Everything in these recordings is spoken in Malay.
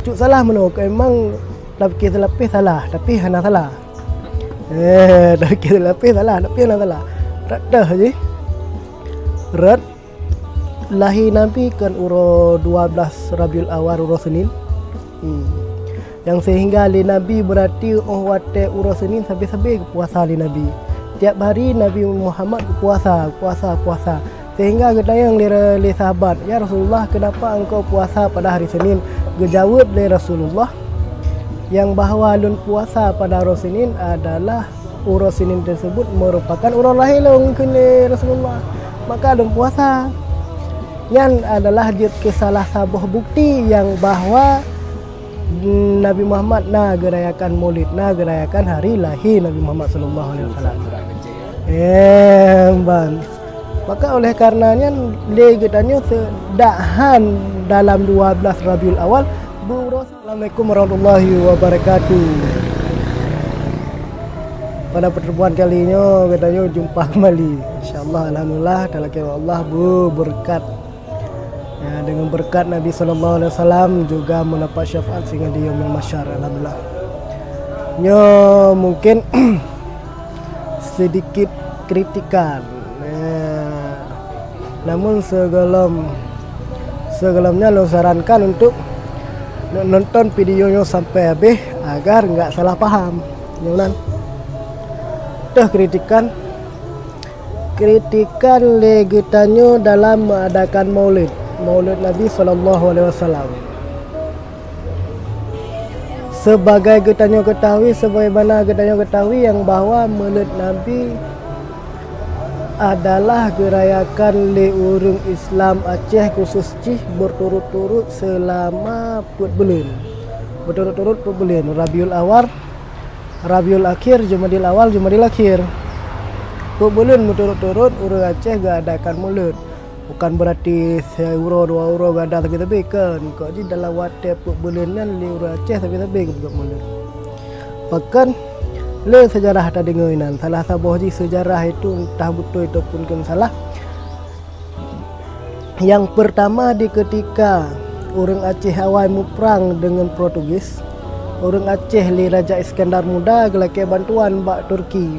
Cuk salah menurut emang lapis lapis salah tapi hana salah. Lapis lapis salah tapi hana salah. Dah je. Rat lahir Nabi kan uro 12 Rabiul Awal uro Senin. Yang sehingga li Nabi berarti wate uro Senin sampai puasa li Nabi. Tiap hari Nabi Muhammad puasa. Sehingga gedayang li sahabat, ya Rasulullah, kenapa engkau puasa pada hari Senin? Gejawab li Rasulullah yang bahawa lun puasa pada hari Senin adalah uro Senin tersebut merupakan uro lahir mungkin li Rasulullah. Maka lun puasa. Yang adalah dia kesalah sabuh bukti yang bahawa Nabi Muhammad na gerayakan Maulid, na gerayakan hari lahir Nabi Muhammad sallallahu alaihi wasallam. Bang. Maka oleh karenanya legetanya sedahan dalam 12 Rabiul Awal. Assalamualaikum warahmatullahi wabarakatuh. Pada pertemuan kali ini katanya jumpa kembali. Insyaallah alhamdulillah dalam kira Allah berkat. Ya, dengan berkat Nabi sallallahu alaihi wasallam juga mendapat syafaat sehingga di yaumil mahsyar, alhamdulillah. Nyo mungkin sedikit kritikan. Namun sebelumnya lo sarankan untuk nonton videonya sampai habis agar nggak salah paham. Jangan tuh kritikan legitannya dalam mengadakan Maulid Nabi sallallahu alaihi wasallam. Sebagai getanya ketahui yang bahawa Maulid Nabi adalah gerayakan le urang Islam Aceh khusus cih berturut-turut selama 4 bulan. Rabiul Awal, Rabiul Akhir, Jumadil Awal, Jumadil Akhir. 4 bulan berturut-turut urang Aceh gak adakan Maulid. Bukan berarti €1, €2 gak ada tapi kan. Kok di dalam wate 4 bulan ni urang Aceh tapi bukan Maulid. Bahkan le sejarah tak dengaran salah sabuh sejarah itu entah betul ataupun kan salah. Yang pertama di ketika orang Aceh awal perang dengan Portugis, orang Aceh li Raja Iskandar Muda gelake bantuan bak Turki.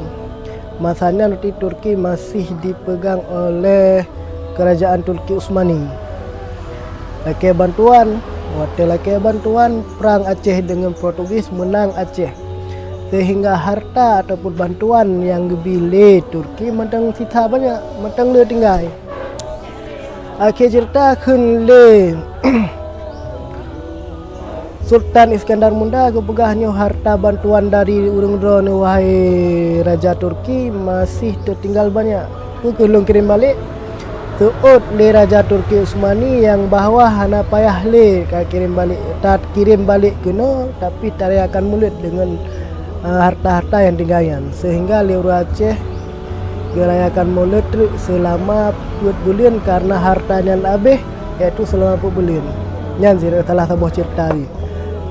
Masanya nanti Turki masih dipegang oleh kerajaan Turki Utsmani. Lake bantuan perang Aceh dengan Portugis, menang Aceh. Sehingga harta ataupun bantuan yang dibeli Turki matang sita banyak, matang le tinggal. Akhir cerita kun le Sultan Iskandar Muda kepegahnya harta bantuan dari urang-urang wahai Raja Turki masih tertinggal banyak. Kulung kirim balik tuut le Raja Turki Utsmani yang bahawa hana payah le kirim balik kena tapi tariakan mulut dengan harta-harta yang tinggalan sehingga Liura Aceh gerayakan Maulid selama 4 bulan karena hartanya habis, yaitu selama 4 bulan. Yang salah sebuah cerita ni.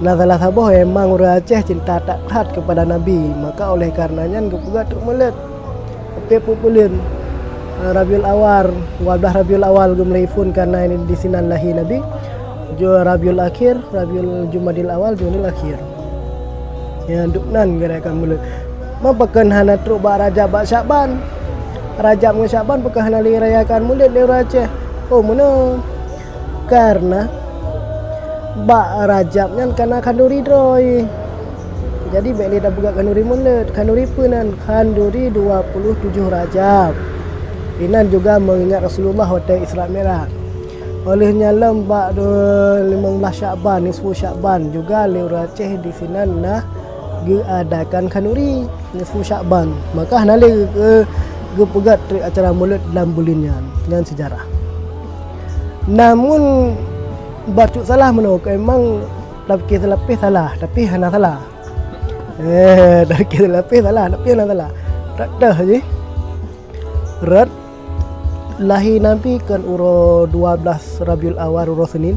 Nah salah sebuah emang orang Aceh cinta tak taat kepada Nabi, maka oleh karenanya kepugat Maulid 4 bulan. Rabiul Awal, 12 Rabiul Awal gemelifun karena ini di sini lahir Nabi. Rabiul Akhir, Rabiul Jumadil Awal, Jumadil Akhir. Yang duknan gerakan Maulid. Mapakan hana truk bak Rajab bak Syaban. Rajab dengan Syaban pakai hana li rayakan Maulid di Aceh. Oh mana? Karena bak Rajabnya karena kanduri droi. Jadi baik li dah buka kanduri Maulid. Kanduri penan kanduri 27 Rajab. Inan juga mengingat Rasulullah waktu Isra Mi'raj. Olehnya lembak 15 Syaban, nisfu Syaban juga li Aceh di sini nah diadakan kanuri nisfu Syaban. Maka nali ke pegat acara Maulid dalam bulannya dengan sejarah. Namun bacuk salah menurut emang lapis salah tapi hana salah. Lapis salah tapi hana salah. Dah je. Rat lahir Nabi kan uro 12 Rabiul Awal uro Senin.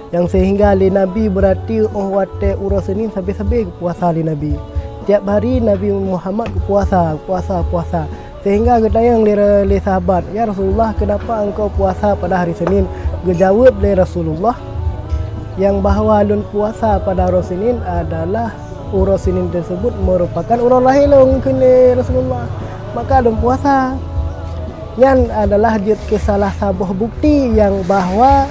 Yang sehingga li Nabi berarti wate uro Senin sampai puasa li Nabi. Tiap hari Nabi Muhammad puasa. Sehingga gedayang li sahabat, ya Rasulullah, kenapa engkau puasa pada hari Senin? Gejawab li Rasulullah yang bahawa lun puasa pada urus Senin adalah urus Senin tersebut merupakan urus lahir kini Rasulullah. Maka lun puasa yang adalah jid ke salah sabuh bukti yang bahawa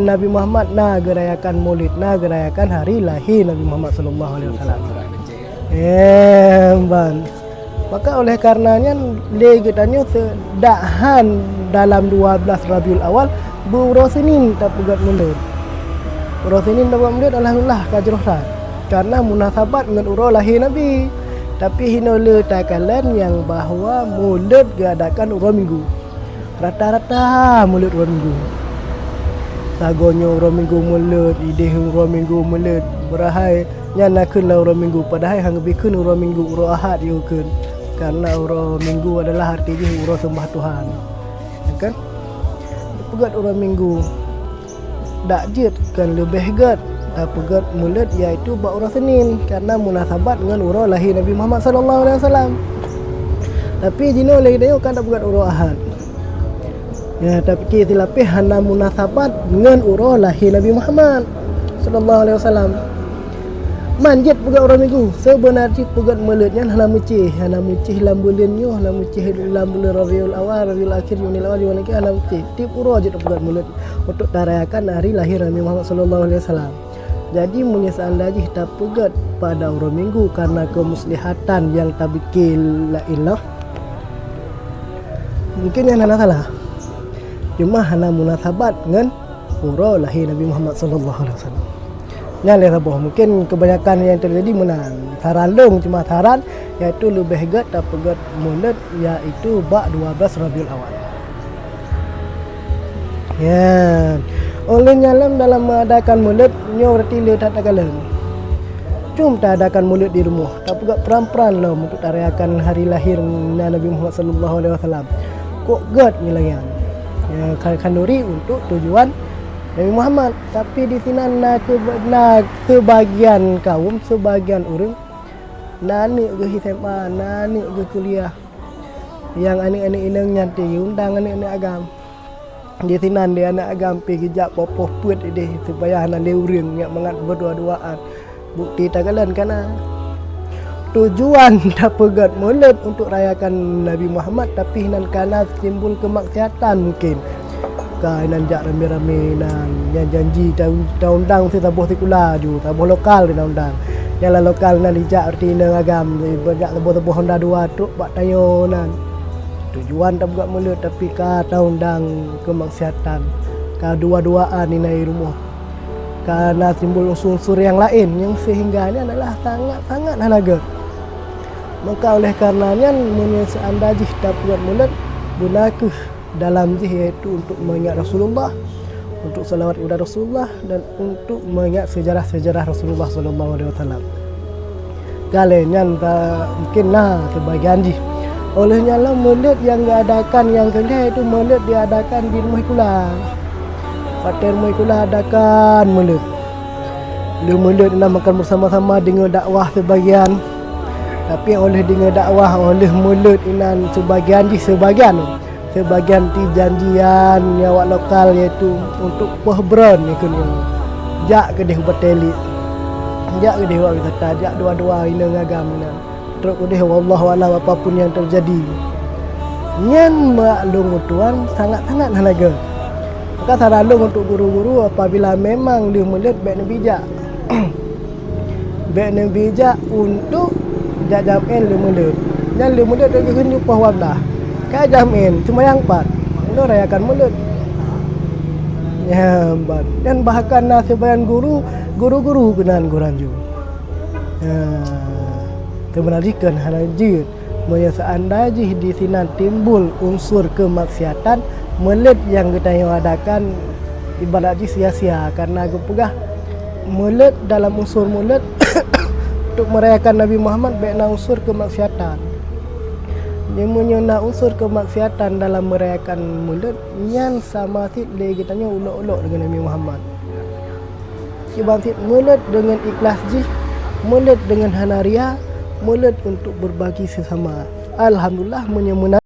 Nabi Muhammad na gerayakan maulid, na gerayakan hari lahir Nabi Muhammad sallallahu alaihi wasallam. Ban. Maka oleh karenanya legetanya sedahan dalam 12 Rabiul Awal urus Senin tak pegat maulid. Urus Senin tak pegat maulid alhamdulillah kajrohan. Karena munasabat dengan urus lahir Nabi. Tapi hina letakalan yang bahawa maulid diadakan urus minggu. Rata-rata maulid urus minggu. Sagonyo urus minggu maulid, ideh urus minggu maulid, berahai nyana keun urus minggu padahal hang bikun urus minggu urus Ahad yo keun. Karena urus minggu adalah artinya urus sembah Tuhan. Ya kan? Pegat urus minggu. Dak jid kan lebih gat pegat maulid iaitu bab urus Senin karena munasabat dengan urus lahir Nabi Muhammad sallallahu alaihi wasallam. Tapi jino lagi dia kan tak pegat urus Ahad. Ya, tapi kita lapih hana munasabat dengan urus lahir Nabi Muhammad sallallahu alaihi wasallam. Manjit pegat urus minggu. Sebenarnya pegat maulidnya hana mucih lam bulan yo, hana mucih lam bulan Rabiul Awal, Rabiul Akhir, Rabiul Awal, Rabiul Akhir hana mucih. Tiap urus je pegat maulid untuk tarayakan hari lahir Nabi Muhammad sallallahu alaihi wasallam. Jadi menyesal lagi tak pegat pada urus minggu karena kemuslihatan yang tak bikin la ilah. Mungkin yang hana salah. Cuma hana munasabat dengan urus lahir Nabi Muhammad sallallahu alaihi wasallam. Yang lain sabuh mungkin kebanyakan yang terjadi menang. Saran long cuma saran iaitu lebih gat tak pegat maulid iaitu bak 12 Rabiul Awal. Ya. Oleh nyalam dalam mengadakan maulid nyo berarti le tak tagalan. Cuma tak adakan maulid di rumah. Tak pegat peran-peran lah untuk tarayakan hari lahir Nabi Muhammad sallallahu alaihi wasallam. Kok gat ngilangan. Ya kanduri untuk tujuan Nabi Muhammad. Tapi di sini nak sebagian kaum, sebagian orang nani ke SMA, nani ke kuliah. Yang anik-anik inang nyanti undang anik-anik agam. Di sini dia anak agam pergi jak popoh put dia supaya anak dia urang yang mengat berdua-duaan. Bukti tagalan kana tujuan tak pegat maulid untuk rayakan Nabi Muhammad tapi hinan kana simbol kemaksiatan mungkin. Kainan jak rame-rame nan yang janji undang si tabuh sekula ju tabuh lokal di undang. Yang lokal nan dijak arti nang agam banyak tabuh-tabuh Honda 2 truk bak tayo nan. Tujuan tak buat maulid tapi kata undang kemaksiatan. Ka dua-duaan ni nai rumah. Karena simbol unsur-unsur yang lain yang sehingga ini adalah sangat-sangat halaga. Maka oleh karenanya menyesal anda jih tak buat maulid gunakan dalam jih iaitu untuk mengingat Rasulullah, untuk salawat kepada Rasulullah dan untuk mengingat sejarah-sejarah Rasulullah sallallahu alaihi wasallam. Kalian mungkin sebagian jih olehnya lah maulid yang diadakan yang kedua itu maulid diadakan di rumah kula. Pada rumah kula adakan maulid. Dia maulid dinamakan bersama-sama dengan dakwah sebagian. Tapi oleh dengan dakwah oleh maulid inan sebagian ti janjian nyawak lokal iaitu untuk pehbron ikutnya. Jak ke dia berteli. Jak ke dia buat wisata, jak dua-dua ina ngagam ina. Terus ke dia wallahu alam apapun yang terjadi. Nyan maklum tuan sangat-sangat halaga. Maka saralung untuk guru-guru apabila memang dia maulid baik dan bijak. Baik dan bijak untuk jamin dia maulid. Yang dia maulid dia kena jumpa wablah. Kaya jamin cuma yang 4. Ini rayakan maulid. Ya, dan bahkan sebagian guru-guru kenan guranju. Kebenarikan hanajid menyesaan dajih di sini timbul unsur kemaksiatan maulid yang kita adakan ibarat sia-sia karena aku pegah maulid dalam unsur maulid untuk merayakan Nabi Muhammad baiklah unsur kemaksiatan. Dia menyena unsur kemaksiatan dalam merayakan maulid yang sama lagi kitanya ulok-ulok dengan Nabi Muhammad. Kibangkit maulid dengan ikhlas jih, maulid dengan hanaria, maulid untuk berbagi sesama. Alhamdulillah menyemuna